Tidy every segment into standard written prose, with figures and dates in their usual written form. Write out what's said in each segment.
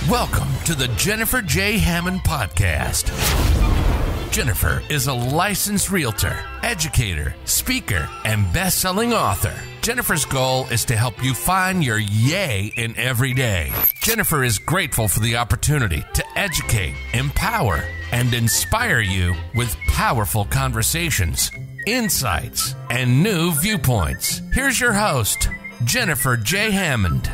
Welcome to the Jennifer J. Hammond Podcast. Jennifer is a licensed realtor, educator, speaker, and best-selling author. Jennifer's goal is to help you find your yay in every day. Jennifer is grateful for the opportunity to educate, empower, and inspire you with powerful conversations, insights, and new viewpoints. Here's your host, Jennifer J. Hammond.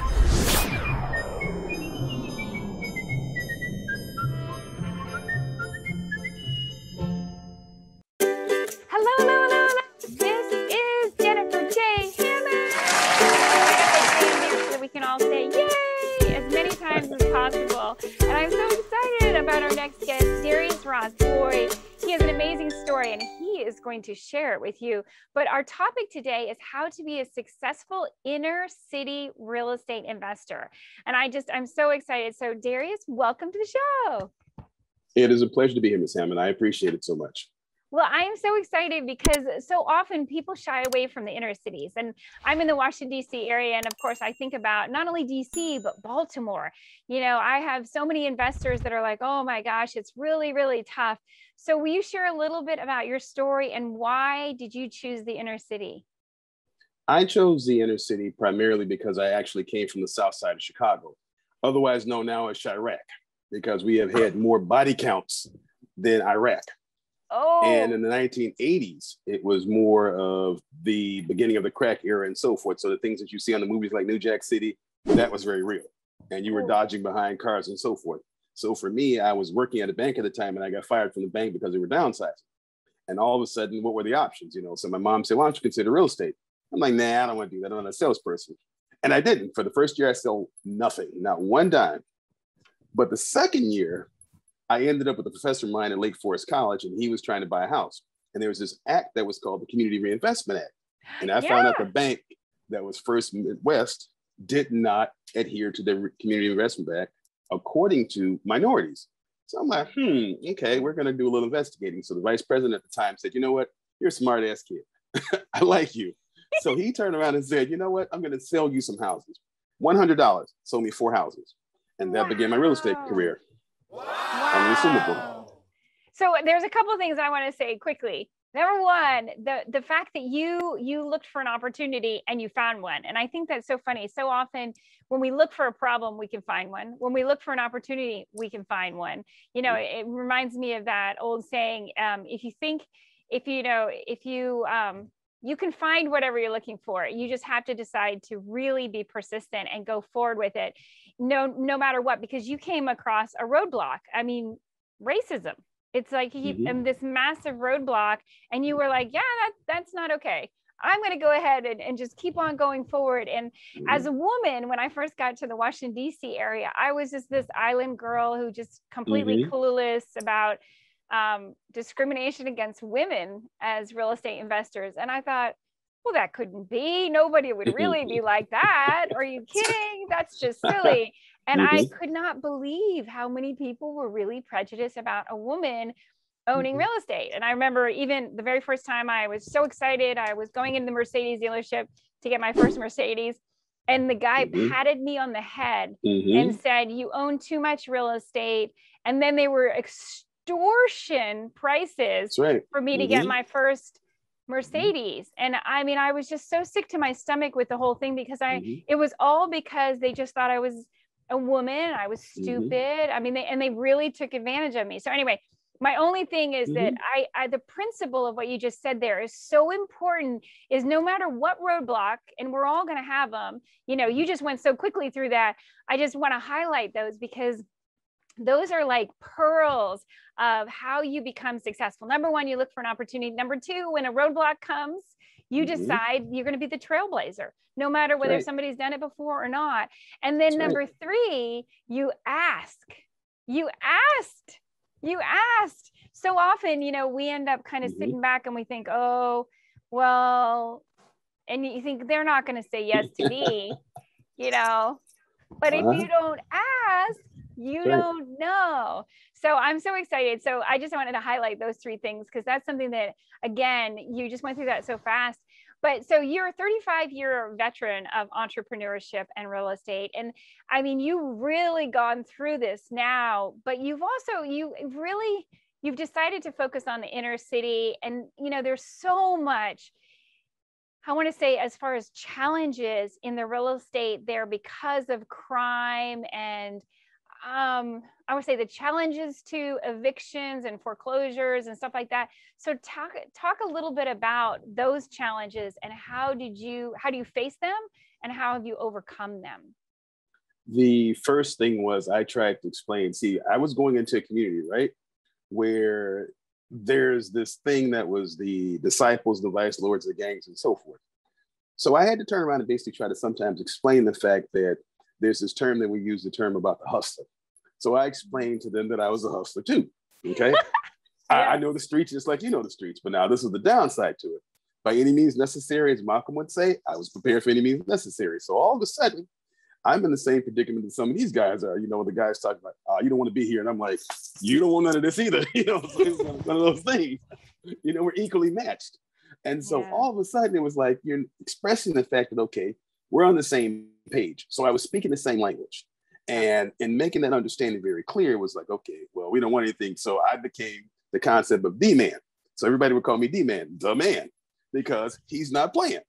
And I'm so excited about our next guest, Darius. Boy, he has an amazing story and he is going to share it with you. But our topic today is how to be a successful inner city real estate investor. And I'm so excited. So Darius, welcome to the show. It is a pleasure to be here, Ms. Hammond. I appreciate it so much. Well, I am so excited because so often people shy away from the inner cities. And I'm in the Washington, D.C. area. And of course, I think about not only D.C., but Baltimore. You know, I have so many investors that are like, oh my gosh, it's really, really tough. So will you share a little bit about your story and why did you choose the inner city? I chose the inner city primarily because I actually came from the south side of Chicago, otherwise known now as Chirac, because we have had more body counts than Iraq. Oh. And in the 1980s, it was more of the beginning of the crack era and so forth. So the things that you see on the movies like New Jack City, that was very real. And you were dodging behind cars and so forth. So for me, I was working at a bank at the time and I got fired from the bank because they were downsizing. And all of a sudden, what were the options? You know, so my mom said, why don't you consider real estate? I'm like, nah, I don't want to do that. I'm not a salesperson. And I didn't. For the first year, I sold nothing, not one dime. But the second year, I ended up with a professor of mine at Lake Forest College, and he was trying to buy a house. And there was this act that was called the Community Reinvestment Act. And I found out the bank that was First Midwest did not adhere to the Community Reinvestment Act according to minorities. So I'm like, okay, we're going to do a little investigating. So the vice president at the time said, you know what? You're a smart ass kid. I like you. So he turned around and said, you know what? I'm going to sell you some houses. $100, sold me 4 houses. And that began my real estate career. Wow. So there's a couple of things I want to say quickly. Number one, the fact that you looked for an opportunity and you found one. And I think that's so funny. So often when we look for a problem, we can find one. When we look for an opportunity, we can find one. You know, it reminds me of that old saying, you can find whatever you're looking for. You just have to decide to really be persistent and go forward with it. No matter what, because you came across a roadblock. I mean, racism. It's like this massive roadblock and you were like, yeah, that's not okay. I'm going to go ahead and just keep on going forward. And as a woman, when I first got to the Washington, D.C. area, I was just this island girl who just completely clueless about discrimination against women as real estate investors. And I thought, well, that couldn't be. Nobody would really be like that. Are you kidding? That's just silly. And I could not believe how many people were really prejudiced about a woman owning real estate. And I remember even the very first time I was so excited, I was going into the Mercedes dealership to get my first Mercedes. And the guy patted me on the head and said, you own too much real estate. And then they were extortion prices for me to get my first Mercedes. And I mean, I was just so sick to my stomach with the whole thing because it was all because they just thought I was a woman. I was stupid. I mean, they really took advantage of me. So anyway, my only thing is that the principle of what you just said there is so important, is no matter what roadblock, and we're all going to have them, you know, you just went so quickly through that. I just want to highlight those because those are like pearls of how you become successful. Number one, you look for an opportunity. Number two, when a roadblock comes, you decide you're going to be the trailblazer, no matter whether somebody's done it before or not. And then number three, you ask. You asked. So often, you know, we end up kind of sitting back and we think, oh, well, and you think they're not going to say yes to me, you know, but if you don't ask, you don't know. So I'm so excited. So I just wanted to highlight those three things because that's something that, again, you just went through that so fast. But so you're a 35-year veteran of entrepreneurship and real estate. And I mean, you've really gone through this now, but you've decided to focus on the inner city. And, you know, there's so much, I want to say, as far as challenges in the real estate there because of crime and I would say the challenges to evictions and foreclosures and stuff like that. So talk a little bit about those challenges and how do you face them and how have you overcome them? The first thing was I tried to explain, see, I was going into a community, right, where there's this thing that was the disciples, the vice lords, the gangs, and so forth. So I had to turn around and basically try to sometimes explain the fact that there's this term that we use, the term about the hustler. So I explained to them that I was a hustler too, okay? I know the streets just like you know the streets, but now this is the downside to it. By any means necessary, as Malcolm would say, I was prepared for any means necessary. So all of a sudden, I'm in the same predicament that some of these guys are. You know, the guys talking about, you don't want to be here. And I'm like, you don't want none of this either. You know, so it's one of those things. You know, we're equally matched. And so all of a sudden, it was like you're expressing the fact that, okay, we're on the same page. So I was speaking the same language. And in making that understanding very clear, it was like, okay, well, we don't want anything. So I became the concept of D-man. So everybody would call me D-man, the man, because he's not playing.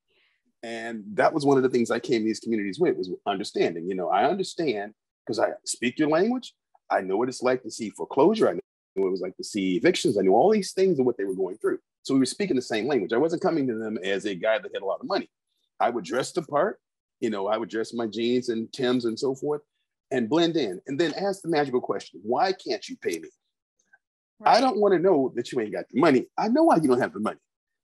And that was one of the things I came to these communities with, was understanding. You know, I understand because I speak your language. I know what it's like to see foreclosure. I know what it was like to see evictions. I knew all these things and what they were going through. So we were speaking the same language. I wasn't coming to them as a guy that had a lot of money. I would dress the part. You know, I would dress my jeans and Timbs and so forth and blend in. And then ask the magical question, why can't you pay me? Right. I don't want to know that you ain't got the money. I know why you don't have the money.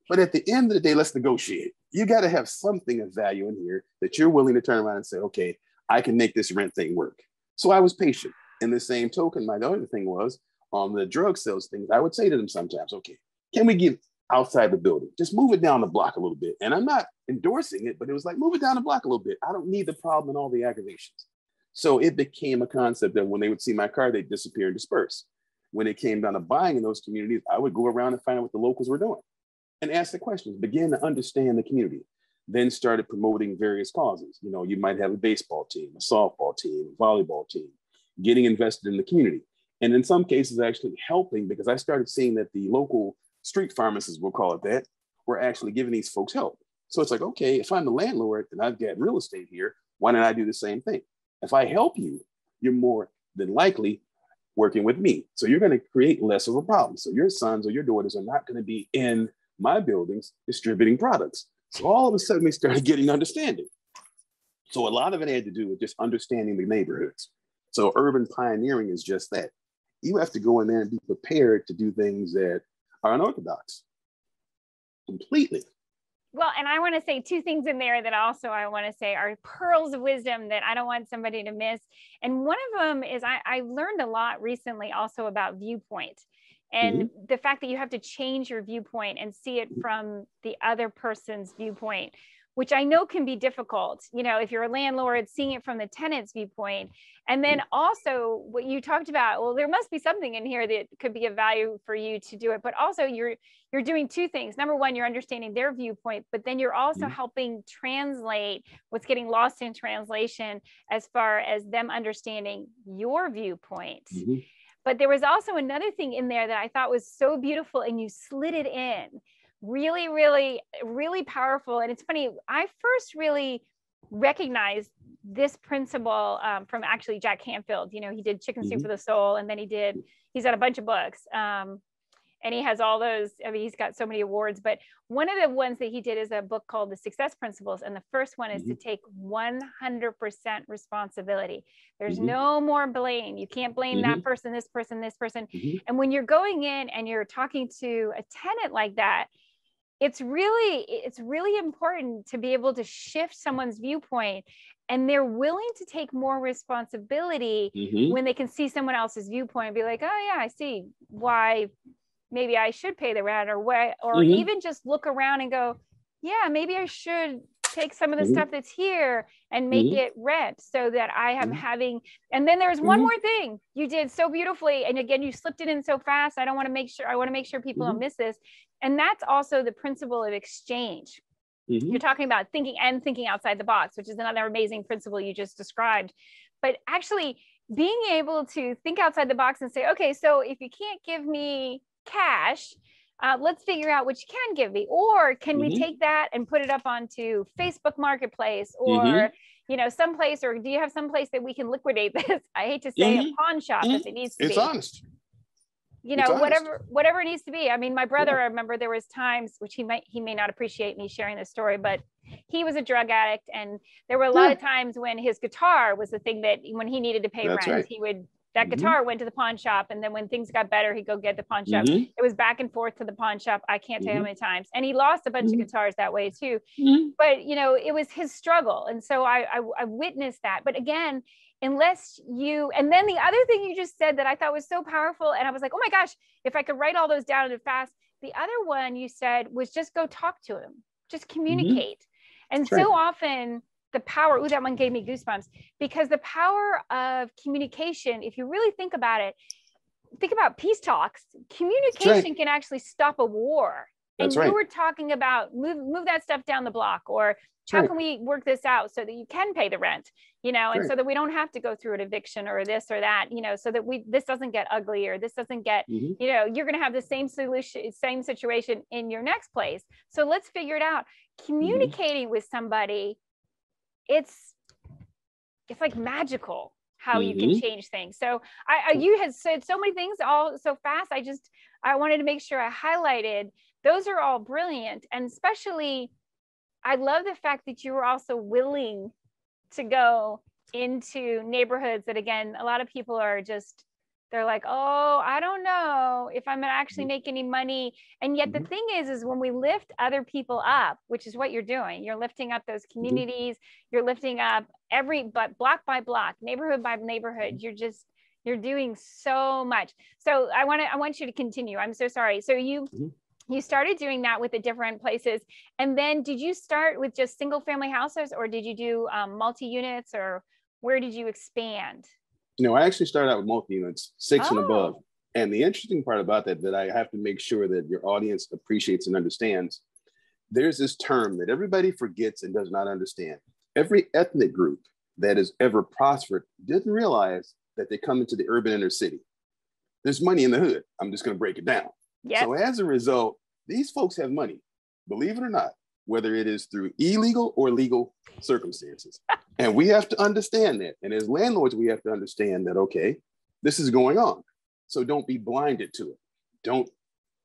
But at the end of the day, let's negotiate. You got to have something of value in here that you're willing to turn around and say, okay, I can make this rent thing work. So I was patient. In the same token, my other thing was on the drug sales things, I would say to them sometimes, okay, can we get outside the building? Just move it down the block a little bit. And I'm not endorsing it, but it was like, move it down the block a little bit. I don't need the problem and all the aggravations. So it became a concept that when they would see my car, they'd disappear and disperse. When it came down to buying in those communities, I would go around and find out what the locals were doing and ask the questions, begin to understand the community, then started promoting various causes. You know, you might have a baseball team, a softball team, a volleyball team, getting invested in the community. And in some cases, actually helping, because I started seeing that the local street pharmacists, we'll call it that, were actually giving these folks help. So it's like, okay, if I'm the landlord and I've got real estate here, why don't I do the same thing? If I help you, you're more than likely working with me. So you're going to create less of a problem. So your sons or your daughters are not going to be in my buildings distributing products. So all of a sudden we started getting understanding. So a lot of it had to do with just understanding the neighborhoods. So urban pioneering is just that. You have to go in there and be prepared to do things that are unorthodox completely. Well, and I want to say two things in there that also I want to say are pearls of wisdom that I don't want somebody to miss. And one of them is I learned a lot recently also about viewpoint and the fact that you have to change your viewpoint and see it from the other person's viewpoint, which I know can be difficult, you know, if you're a landlord, seeing it from the tenant's viewpoint. And then also what you talked about, well, there must be something in here that could be of value for you to do it. But also you're doing two things. Number one, you're understanding their viewpoint, but then you're also helping translate what's getting lost in translation as far as them understanding your viewpoint. But there was also another thing in there that I thought was so beautiful, and you slid it in. Really, really, really powerful. And it's funny, I first really recognized this principle from actually Jack Canfield. You know, he did Chicken Soup for the Soul, and then he's got a bunch of books. And he has all those, I mean, he's got so many awards, but one of the ones that he did is a book called The Success Principles. And the first one is to take 100% responsibility. There's no more blame. You can't blame that person, this person, this person. And when you're going in and you're talking to a tenant like that, it's really important to be able to shift someone's viewpoint, and they're willing to take more responsibility when they can see someone else's viewpoint and be like, oh yeah, I see why maybe I should pay the rent, or even just look around and go, yeah, maybe I should take some of the stuff that's here and make it rent so that I am having. And then there's one more thing you did so beautifully. And again, you slipped it in so fast. I want to make sure people don't miss this. And that's also the principle of exchange. You're talking about thinking outside the box, which is another amazing principle you just described. But actually being able to think outside the box and say, okay, so if you can't give me cash, let's figure out what you can give me. Or can we take that and put it up onto Facebook Marketplace or, you know, someplace, or do you have someplace that we can liquidate this? I hate to say a pawn shop if it needs to be. It's honest. You know, whatever it needs to be. I mean, my brother, I remember there was times, which he may not appreciate me sharing this story, but he was a drug addict. And there were a lot of times when his guitar was the thing that when he needed to pay rent, he would, that guitar went to the pawn shop. And then when things got better, he'd go get the pawn shop. It was back and forth to the pawn shop. I can't tell you how many times. And he lost a bunch of guitars that way too. But, you know, it was his struggle. And so I witnessed that. But again, unless you, and then the other thing you just said that I thought was so powerful, and I was like, oh my gosh, if I could write all those down and fast. The other one you said was just go talk to him, just communicate. And so often the power, that one gave me goosebumps, because the power of communication, if you really think about it, think about peace talks, communication can actually stop a war. And you were talking about move that stuff down the block, or how can we work this out so that you can pay the rent, you know, and so that we don't have to go through an eviction or this or that, you know, so that this doesn't get ugly, or this doesn't get, you know, you're going to have the same situation in your next place. So let's figure it out. Communicating with somebody, it's like magical how you can change things. So you had said so many things all so fast. I wanted to make sure I highlighted, those are all brilliant. And especially, I love the fact that you were also willing to go into neighborhoods that, again, a lot of people are just, they're like, oh, I don't know if I'm gonna actually make any money. And yet the thing is when we lift other people up, which is what you're doing, you're lifting up those communities, you're lifting up but block by block, neighborhood by neighborhood, you're doing so much. So I want you to continue. I'm so sorry. So you started doing that with the different places. And then did you start with just single family houses, or did you do multi-units, or where did you expand? No, I actually started out with multi-units, 6 and above. And the interesting part about that I have to make sure that your audience appreciates and understands, there's this term that everybody forgets and does not understand. Every ethnic group that has ever prospered didn't realize that they come into the urban inner city. There's money in the hood. I'm just going to break it down. Yep. So as a result, these folks have money, believe it or not, whether it is through illegal or legal circumstances. And we have to understand that. And as landlords, we have to understand that, okay, this is going on. So don't be blinded to it. Don't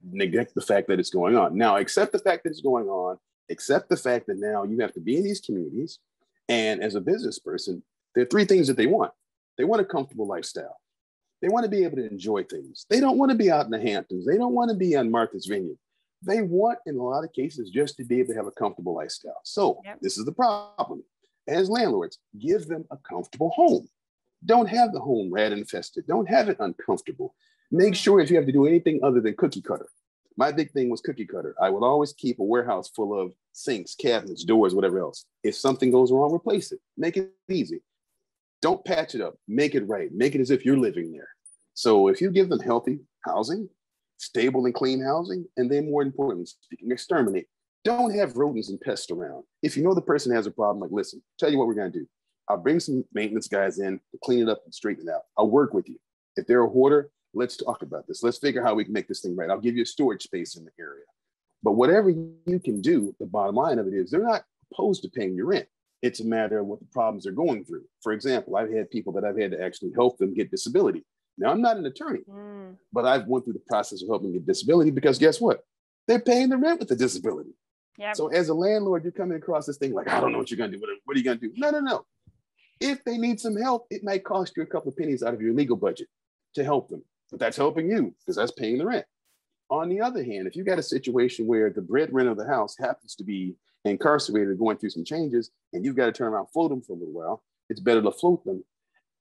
neglect the fact that it's going on. Now, accept the fact that it's going on, accept the fact that now you have to be in these communities. And as a business person, there are 3 things that they want. They want a comfortable lifestyle. They want to be able to enjoy things. They don't want to be out in the Hamptons. They don't want to be on Martha's Vineyard. They want, in a lot of cases, just to be able to have a comfortable lifestyle. So this is the problem. As landlords, give them a comfortable home. Don't have the home rat infested. Don't have it uncomfortable. Make sure if you have to do anything other than cookie cutter. My big thing was cookie cutter. I would always keep a warehouse full of sinks, cabinets, doors, whatever else. If something goes wrong, replace it. Make it easy. Don't patch it up. Make it right. Make it as if you're living there. So if you give them healthy housing, stable and clean housing, and then more importantly, speaking, exterminate. Don't have rodents and pests around. If you know the person has a problem, like, listen, tell you what we're going to do. I'll bring some maintenance guys in to clean it up and straighten it out. I'll work with you. If they're a hoarder, let's talk about this. Let's figure out how we can make this thing right. I'll give you a storage space in the area. But whatever you can do, the bottom line of it is they're not opposed to paying your rent. It's a matter of what the problems they're going through. For example, I've had people that I've had to actually help them get disability. Now, I'm not an attorney, but I've went through the process of helping get disability because guess what? They're paying the rent with the disability. Yep. So as a landlord, you're coming across this thing like, I don't know what you're going to do. What are you going to do? No. If they need some help, it might cost you a couple of pennies out of your legal budget to help them. But that's helping you because that's paying the rent. On the other hand, if you got a situation where the breadwinner of the house happens to be incarcerated, going through some changes, and you've got to turn around, float them for a little while, it's better to float them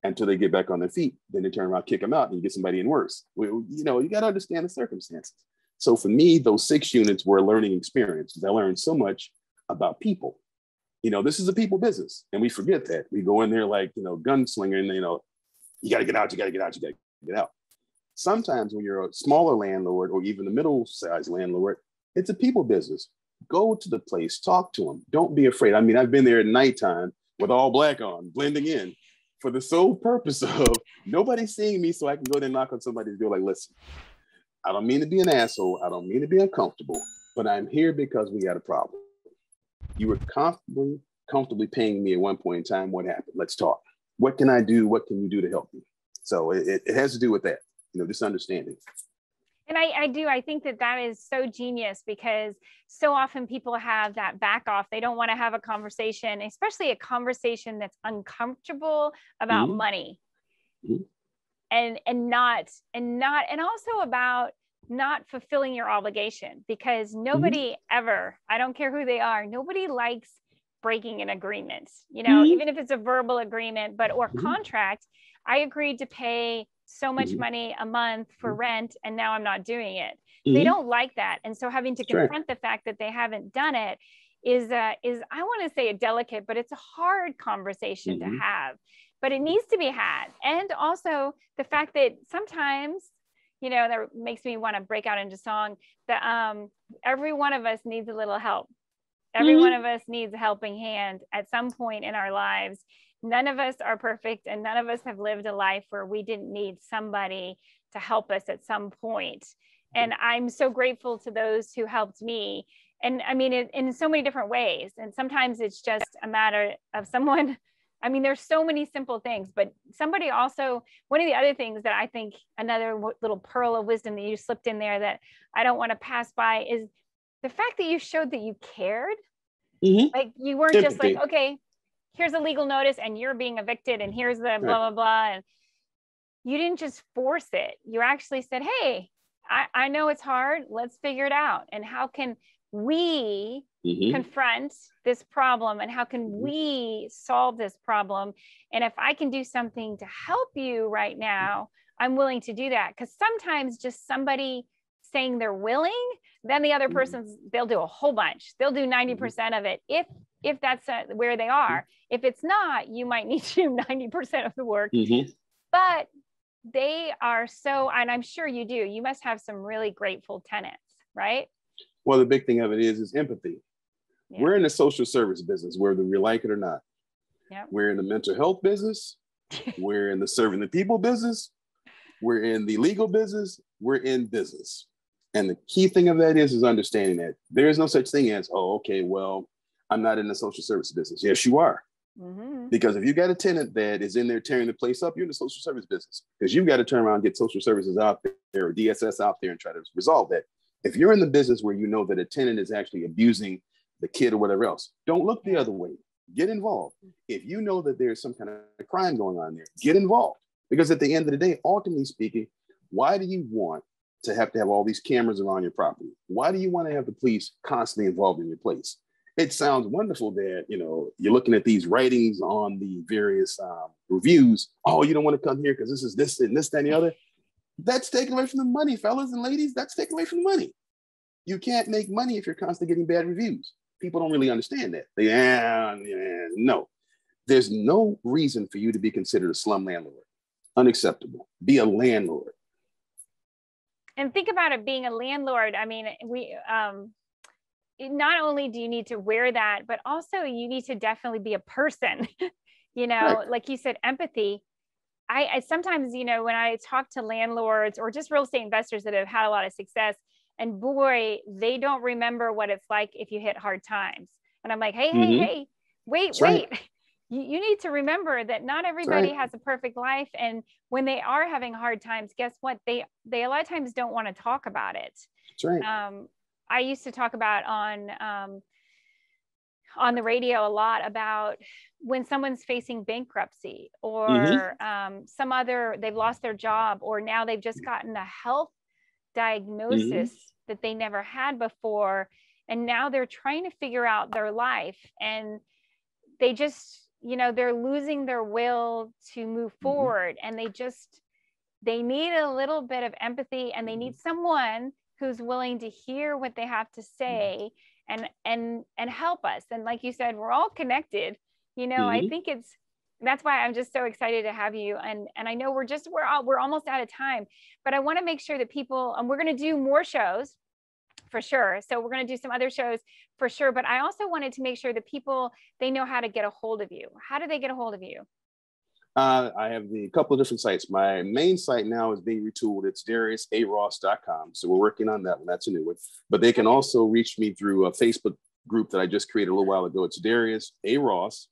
until they get back on their feet. Then they turn around, kick them out, and you get somebody in worse. Well, you know, you got to understand the circumstances. So for me, those 6 units were a learning experience because I learned so much about people. You know, this is a people business, and we forget that. We go in there like, you know, gunslinger, and, you know, you got to get out, you got to get out, you got to get out. Sometimes when you're a smaller landlord or even a middle-sized landlord, it's a people business. Go to the place, talk to them. Don't be afraid. I mean, I've been there at nighttime with all black on, blending in for the sole purpose of nobody seeing me, so I can go there and knock on somebody's door like, listen, I don't mean to be an asshole. I don't mean to be uncomfortable, but I'm here because we got a problem. You were comfortably paying me at one point in time. What happened? Let's talk. What can I do? What can you do to help me? So it has to do with that, just understanding. And I think that is so genius, because so often people have that back off. They don't want to have a conversation, especially a conversation that's uncomfortable about money. And also about not fulfilling your obligation, because nobody ever, I don't care who they are, nobody likes breaking an agreement, even if it's a verbal agreement, or contract. I agreed to pay so much money a month for rent, and now I'm not doing it. They don't like that. And so having to confront the fact that they haven't done it is I want to say a delicate, but it's a hard conversation to have, but it needs to be had. And also the fact that sometimes, that makes me want to break out into song, that every one of us needs a little help. Every one of us needs a helping hand at some point in our lives. None of us are perfect, and none of us have lived a life where we didn't need somebody to help us at some point. And I'm so grateful to those who helped me. And I mean, in so many different ways. And sometimes it's just a matter of someone. I mean, there's so many simple things, but somebody also, one of the other things that I think, another little pearl of wisdom that you slipped in there that I don't want to pass by, is the fact that you showed that you cared. Like you weren't just like, okay, here's a legal notice and you're being evicted and here's the blah, blah, blah. And you didn't just force it. You actually said, hey, I know it's hard. Let's figure it out. And how can we confront this problem, and how can we solve this problem? And if I can do something to help you right now, I'm willing to do that. Because sometimes just somebody saying they're willing, then the other person's, they'll do a whole bunch. They'll do 90% of it. If that's where they are. If it's not, you might need to do 90% of the work. But they are so, and I'm sure you do, you must have some really grateful tenants, right? Well, the big thing of it is empathy. Yeah. We're in the social service business, whether we like it or not. Yep. We're in the mental health business. We're in the serving the people business. We're in the legal business. We're in business. And the key thing of that is understanding that there is no such thing as, oh, okay, well, I'm not in the social service business. Yes, you are. Because if you got a tenant that is in there tearing the place up, you're in the social service business, because you've got to turn around and get social services out there or DSS out there and try to resolve that. If you're in the business where you know that a tenant is actually abusing the kid or whatever else, don't look the other way. Get involved. If you know that there's some kind of crime going on there, get involved. Because at the end of the day, ultimately speaking, why do you want to have all these cameras around your property? Why do you want to have the police constantly involved in your place? It sounds wonderful that, you're looking at these writings on the various reviews. Oh, you don't want to come here because this is this and this, that, and the other. That's taken away from the money, fellas and ladies. That's taken away from the money. You can't make money if you're constantly getting bad reviews. People don't really understand that. No. There's no reason for you to be considered a slum landlord. Unacceptable. Be a landlord. And think about it being a landlord. I mean, not only do you need to wear that, but also you need to definitely be a person, right. Like you said, empathy. I sometimes, when I talk to landlords or just real estate investors that have had a lot of success, and boy, they don't remember what it's like if you hit hard times. And I'm like, hey, wait. Right. You need to remember that not everybody has a perfect life. And when they are having hard times, guess what? They a lot of times don't want to talk about it. That's right. I used to talk about on the radio a lot about when someone's facing bankruptcy or they've lost their job, or now they've just gotten a health diagnosis that they never had before. And now they're trying to figure out their life, and they just, they're losing their will to move forward. And they need a little bit of empathy, and they need someone who's willing to hear what they have to say and help us. And like you said, we're all connected. I think that's why I'm just so excited to have you. And I know we're almost out of time, but I want to make sure that people, and we're going to do more shows for sure. So we're going to do some other shows for sure. But I also wanted to make sure that people, they know how to get a hold of you. How do they get a hold of you? I have a couple of different sites. My main site now is being retooled. It's dariusaross.com. So we're working on that one. That's a new one. But they can also reach me through a Facebook group that I just created a little while ago. It's Darius A. Ross,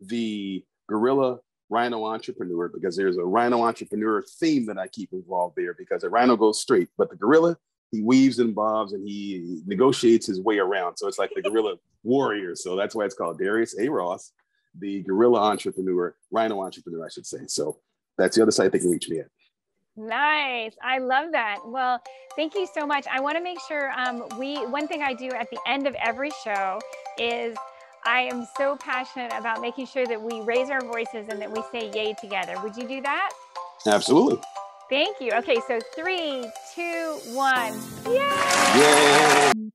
the Guerilla Rhino Entrepreneur, because there's a Rhino Entrepreneur theme that I keep involved there, because a Rhino goes straight, but the Guerilla, he weaves and bobs and he negotiates his way around. So it's like the Guerilla Warrior. So that's why it's called Darius A. Ross, the Guerilla Entrepreneur, Rhino Entrepreneur, I should say. So that's the other site they can reach me at. Nice. I love that. Well, thank you so much. I want to make sure one thing I do at the end of every show is I am so passionate about making sure that we raise our voices and that we say yay together. Would you do that? Absolutely. Thank you. Okay, so 3, 2, 1. Yay! Yay!